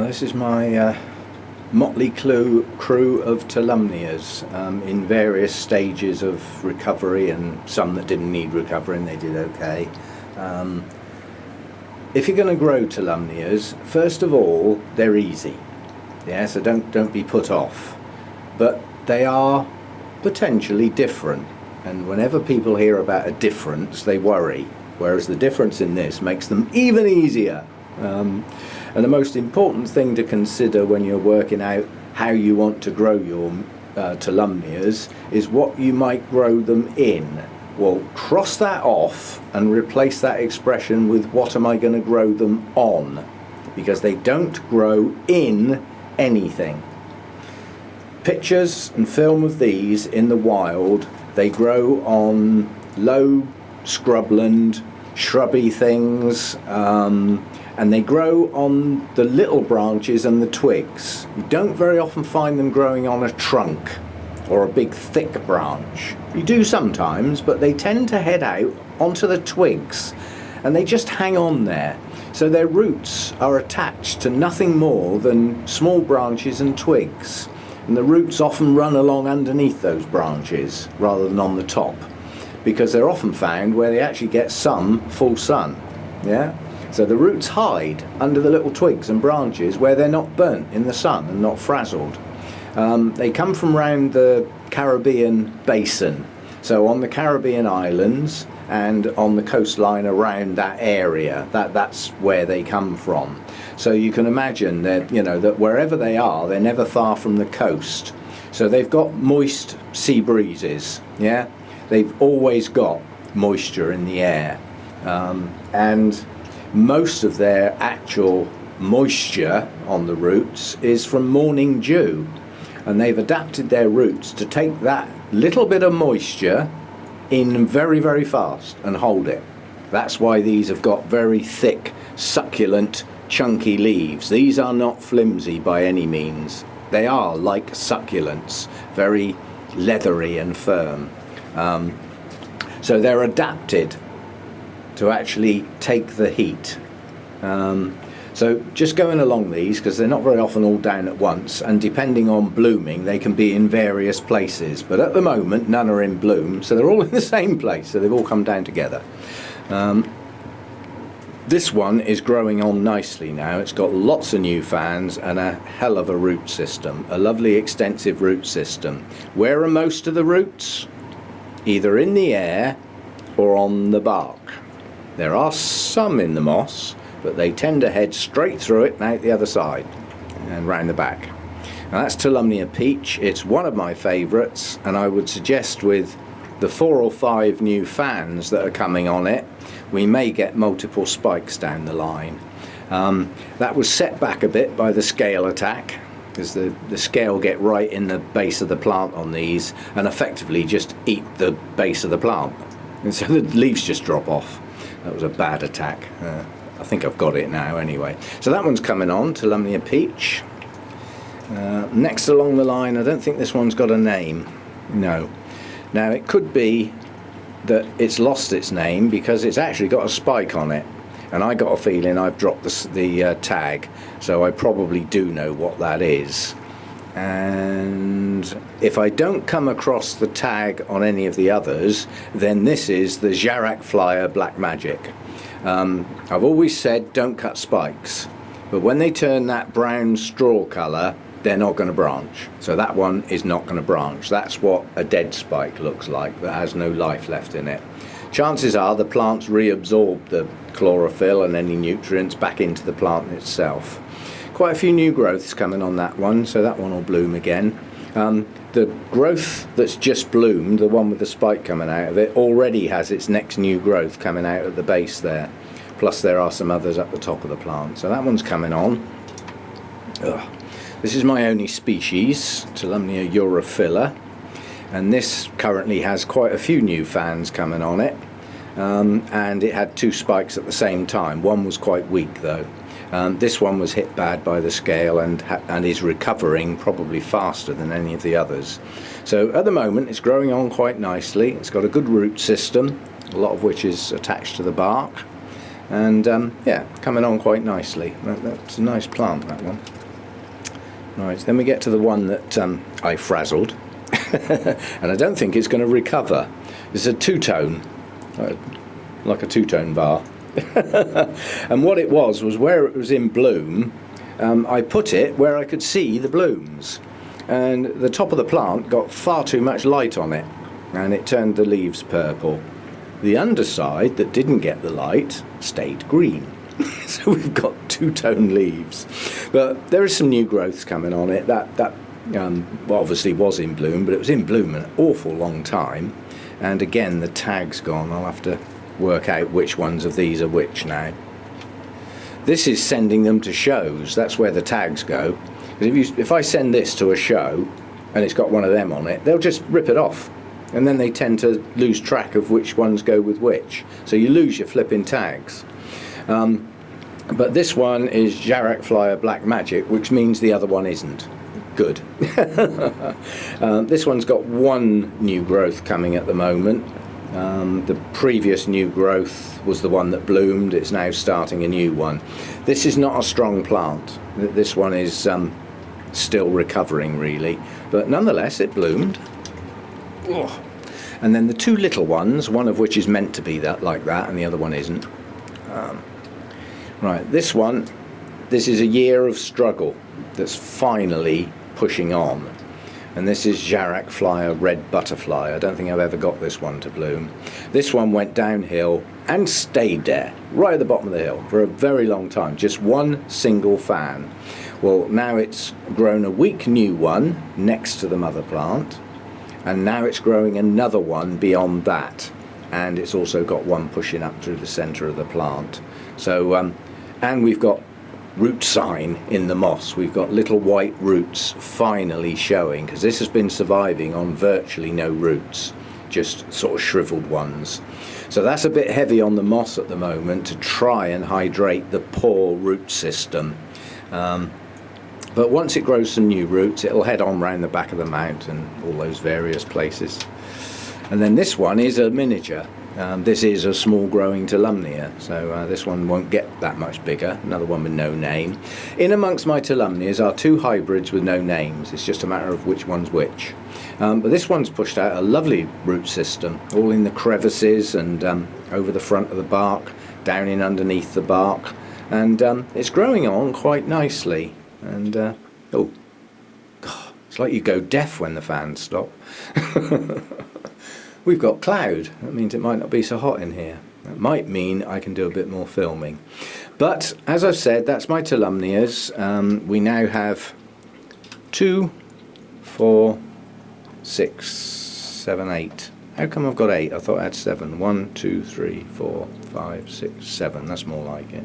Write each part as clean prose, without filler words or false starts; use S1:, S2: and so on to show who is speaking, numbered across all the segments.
S1: This is my motley crew of Tulumnias in various stages of recovery, and some that didn't need recovering, they did okay. If you're going to grow Tulumnias, first of all, they're easy. Yeah, so don't be put off. But they are potentially different, and whenever people hear about a difference, they worry. Whereas the difference in this makes them even easier. And the most important thing to consider when you're working out how you want to grow your Tulumnias is what you might grow them in. Well, cross that off and replace that expression with what am I going to grow them on, because they don't grow in anything. Pictures and film of these in the wild, they grow on low scrubland, shrubby things, and they grow on the little branches and the twigs. You don't very often find them growing on a trunk or a big thick branch. You do sometimes, but they tend to head out onto the twigs and they just hang on there. So their roots are attached to nothing more than small branches and twigs, and the roots often run along underneath those branches rather than on the top, because they're often found where they actually get some full sun. Yeah? So the roots hide under the little twigs and branches where they're not burnt in the sun and not frazzled. They come from around the Caribbean basin, so on the Caribbean islands and on the coastline around that area, that's where they come from. So you can imagine that, that wherever they are, they're never far from the coast. So they've got moist sea breezes, yeah? They've always got moisture in the air, and most of their actual moisture on the roots is from morning dew, and they've adapted their roots to take that little bit of moisture in very, very fast and hold it. That's why these have got very thick, succulent, chunky leaves. These are not flimsy by any means. They are like succulents, very leathery and firm. So they're adapted to actually take the heat. So just going along these, because they're not very often all down at once, and depending on blooming they can be in various places, but at the moment none are in bloom, so they're all in the same place, so they've all come down together. This one is growing on nicely now. It's got lots of new fans and a hell of a root system, a lovely extensive root system. Where are most of the roots? Either in the air or on the bark. There are some in the moss, but they tend to head straight through it and out the other side and round the back. Now that's Tolumnia Peach. It's one of my favourites, and I would suggest with the 4 or 5 new fans that are coming on it, we may get multiple spikes down the line. That was set back a bit by the scale attack, because the scale get right in the base of the plant on these and effectively just eat the base of the plant, and so the leaves just drop off. That was a bad attack. I think I've got it now anyway. So that one's coming on, Tolumnia Peach. Next along the line, I don't think this one's got a name. No. Now it could be that it's lost its name because it's actually got a spike on it, and I got a feeling I've dropped the tag, so I probably do know what that is. And if I don't come across the tag on any of the others, then this is the Jarak Flyer Black Magic. I've always said don't cut spikes, but when they turn that brown straw colour, they're not going to branch. So that one is not going to branch. That's what a dead spike looks like, that has no life left in it. Chances are the plants reabsorb the chlorophyll and any nutrients back into the plant itself. Quite a few new growths coming on that one, so that one will bloom again. The growth that's just bloomed, the one with the spike coming out of it, already has its next new growth coming out at the base there. Plus there are some others up the top of the plant, so that one's coming on. This is my only species, Tolumnia Eurofiller, and this currently has quite a few new fans coming on it, and it had 2 spikes at the same time. One was quite weak though. This one was hit bad by the scale and is recovering probably faster than any of the others. So at the moment it's growing on quite nicely. It's got a good root system, a lot of which is attached to the bark, and yeah, coming on quite nicely. That's a nice plant, that one. Right, then we get to the one that I frazzled, and I don't think it's going to recover. It's a two-tone, like a two-tone bar. And what it was where it was in bloom, I put it where I could see the blooms, and the top of the plant got far too much light on it, and it turned the leaves purple. The underside that didn't get the light stayed green. So we've got two-tone leaves, but there is some new growths coming on it. That well, obviously was in bloom, but it was in bloom an awful long time, and again the tag's gone. I'll have to work out which ones of these are which now. This is sending them to shows. That's where the tags go. If I send this to a show and it's got one of them on it, they'll just rip it off, and then they tend to lose track of which ones go with which, so you lose your flipping tags. But this one is Jarrack Flyer Black Magic, which means the other one isn't. Good. This one's got one new growth coming at the moment. The previous new growth was the one that bloomed. It's now starting a new one. This is not a strong plant. This one is still recovering, really, but nonetheless it bloomed. Oh. And then the two little ones, one of which is meant to be like that and the other one isn't. Right, this is a year of struggle that's finally pushing on. And this is Jarrack Flyer Red Butterfly. I don't think I've ever got this one to bloom. This one went downhill and stayed there, right at the bottom of the hill, for a very long time. Just one single fan. Well, now it's grown a weak new one next to the mother plant, and now it's growing another one beyond that. And it's also got one pushing up through the centre of the plant. So, and we've got root sign in the moss. We've got little white roots finally showing, because this has been surviving on virtually no roots, just sort of shriveled ones. So that's a bit heavy on the moss at the moment to try and hydrate the poor root system. But once it grows some new roots, it'll head on round the back of the mount and all those various places. And then this one is a miniature. This is a small growing Tulumnia, so this one won't get that much bigger, another one with no name. In amongst my Tulumnias are two hybrids with no names. It's just a matter of which one's which. But this one's pushed out a lovely root system, all in the crevices and over the front of the bark, down in underneath the bark, and it's growing on quite nicely. And oh, God, it's like you go deaf when the fans stop. We've got cloud. That means it might not be so hot in here. That might mean I can do a bit more filming. But as I've said, that's my Tulumnias. We now have 2, 4, 6, 7, 8. How come I've got 8? I thought I had 7. 1, 2, 3, 4, 5, 6, 7. That's more like it.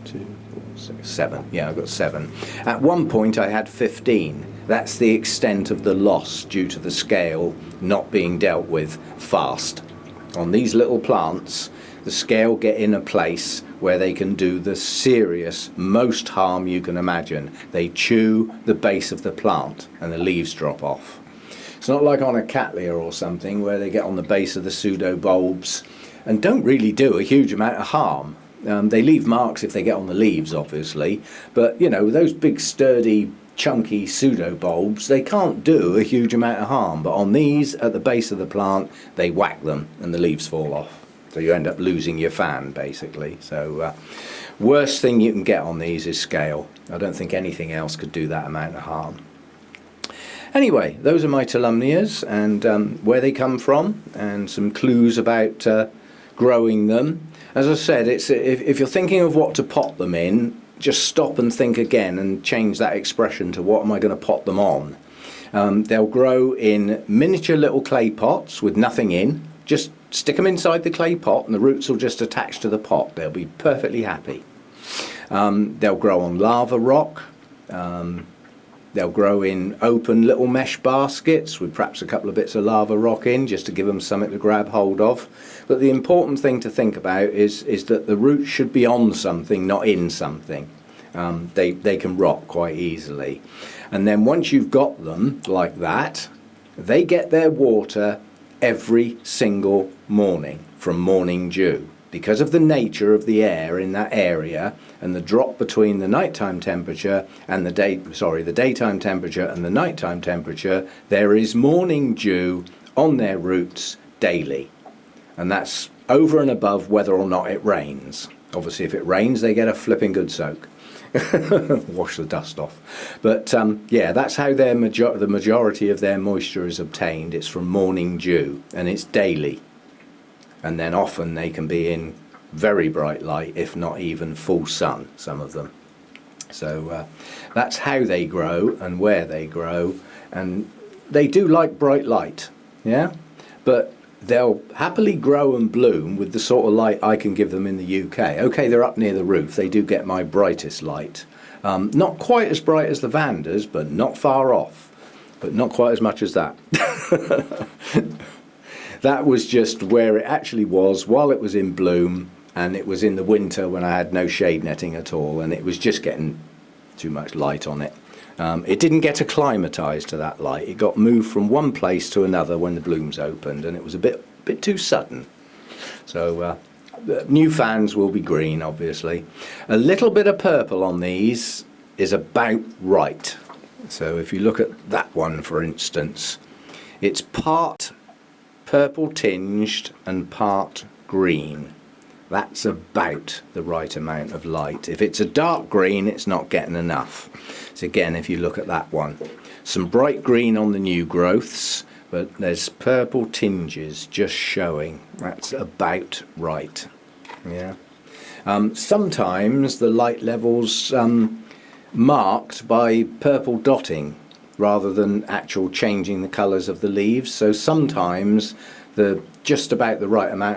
S1: 2, 4, 6, 7. Yeah, I've got 7. At one point I had 15. That's the extent of the loss due to the scale not being dealt with fast. On these little plants, the scale get in a place where they can do the serious, most harm you can imagine. They chew the base of the plant and the leaves drop off. It's not like on a cattleya or something where they get on the base of the pseudobulbs and don't really do a huge amount of harm. They leave marks if they get on the leaves, obviously, but you know, those big sturdy chunky pseudobulbs, they can't do a huge amount of harm, but on these at the base of the plant they whack them and the leaves fall off, so you end up losing your fan basically. So worst thing you can get on these is scale. I don't think anything else could do that amount of harm. Anyway, those are my Tulumnias and where they come from and some clues about growing them. As I said, it's if you're thinking of what to pot them in, just stop and think again and change that expression to what am I going to pot them on. They'll grow in miniature little clay pots with nothing in. Just stick them inside the clay pot and the roots will just attach to the pot. They'll be perfectly happy. They'll grow on lava rock. They'll grow in open little mesh baskets with perhaps a couple of bits of lava rock in, just to give them something to grab hold of. But the important thing to think about is that the roots should be on something, not in something. They can rot quite easily. And then once you've got them like that, they get their water every single morning from morning dew. because of the nature of the air in that area and the drop between the nighttime temperature and the daytime temperature and the nighttime temperature, there is morning dew on their roots daily. And that's over and above whether or not it rains. Obviously, if it rains, they get a flipping good soak. Wash the dust off. But yeah, that's how the majority of their moisture is obtained. It's from morning dew, and it's daily. And then often they can be in very bright light, if not even full sun, some of them. So that's how they grow and where they grow. And they do like bright light, yeah? But they'll happily grow and bloom with the sort of light I can give them in the UK. Okay, they're up near the roof. They do get my brightest light. Not quite as bright as the Vandas, but not far off. But not quite as much as that. That was just where it actually was while it was in bloom, and it was in the winter when I had no shade netting at all, and it was just getting too much light on it. It didn't get acclimatized to that light. It got moved from one place to another when the blooms opened, and it was a bit too sudden. So new fans will be green, obviously. A little bit of purple on these is about right. So if you look at that one, for instance, it's part purple tinged and part green. That's about the right amount of light. If it's a dark green, it's not getting enough. So again, if you look at that one, some bright green on the new growths, but there's purple tinges just showing. That's about right. Yeah. Sometimes the light levels marked by purple dotting rather than actual changing the colours of the leaves. So sometimes the just about the right amount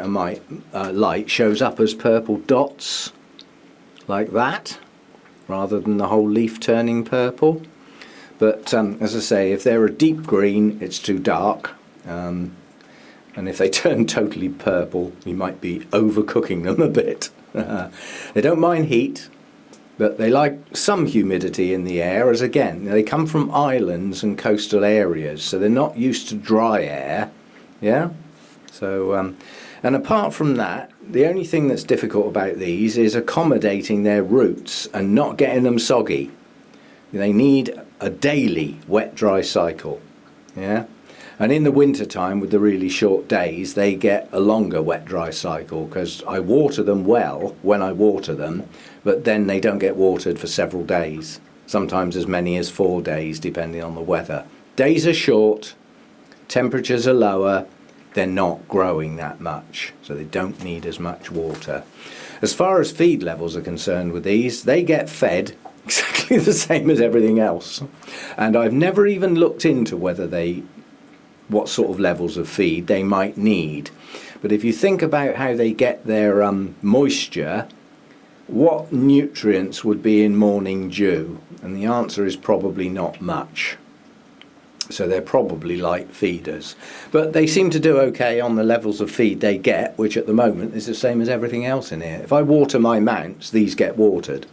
S1: of light shows up as purple dots like that, rather than the whole leaf turning purple. But as I say, if they're a deep green, it's too dark. And if they turn totally purple, you might be overcooking them a bit. They don't mind heat, but they like some humidity in the air, as again, they come from islands and coastal areas, so they're not used to dry air. Yeah? So, and apart from that, the only thing that's difficult about these is accommodating their roots and not getting them soggy. They need a daily wet-dry cycle. Yeah? And in the winter time, with the really short days, they get a longer wet-dry cycle, because I water them well when I water them, but then they don't get watered for several days, sometimes as many as 4 days, depending on the weather. Days are short, temperatures are lower, they're not growing that much, so they don't need as much water. As far as feed levels are concerned with these, they get fed exactly the same as everything else. And I've never even looked into what sort of levels of feed they might need. But if you think about how they get their moisture, what nutrients would be in morning dew? And the answer is probably not much. So they're probably light feeders. But they seem to do okay on the levels of feed they get, which at the moment is the same as everything else in here. If I water my mounts, these get watered.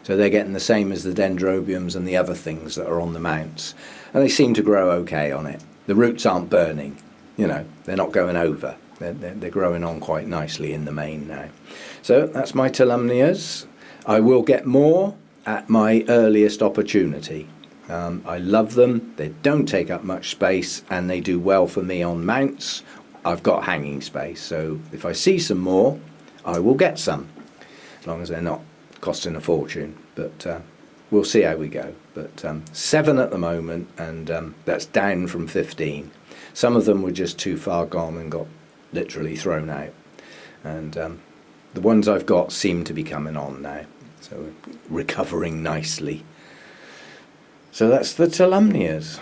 S1: So they're getting the same as the dendrobiums and the other things that are on the mounts. And they seem to grow okay on it. The roots aren't burning, you know, they're not going over. They're growing on quite nicely in the main now. So that's my Tulumnias. I will get more at my earliest opportunity. I love them, they don't take up much space, and they do well for me on mounts. I've got hanging space, so if I see some more, I will get some, as long as they're not costing a fortune. But we'll see how we go. But 7 at the moment, and that's down from 15. Some of them were just too far gone and got literally thrown out. And the ones I've got seem to be coming on now, so recovering nicely. So that's the Tulumnias.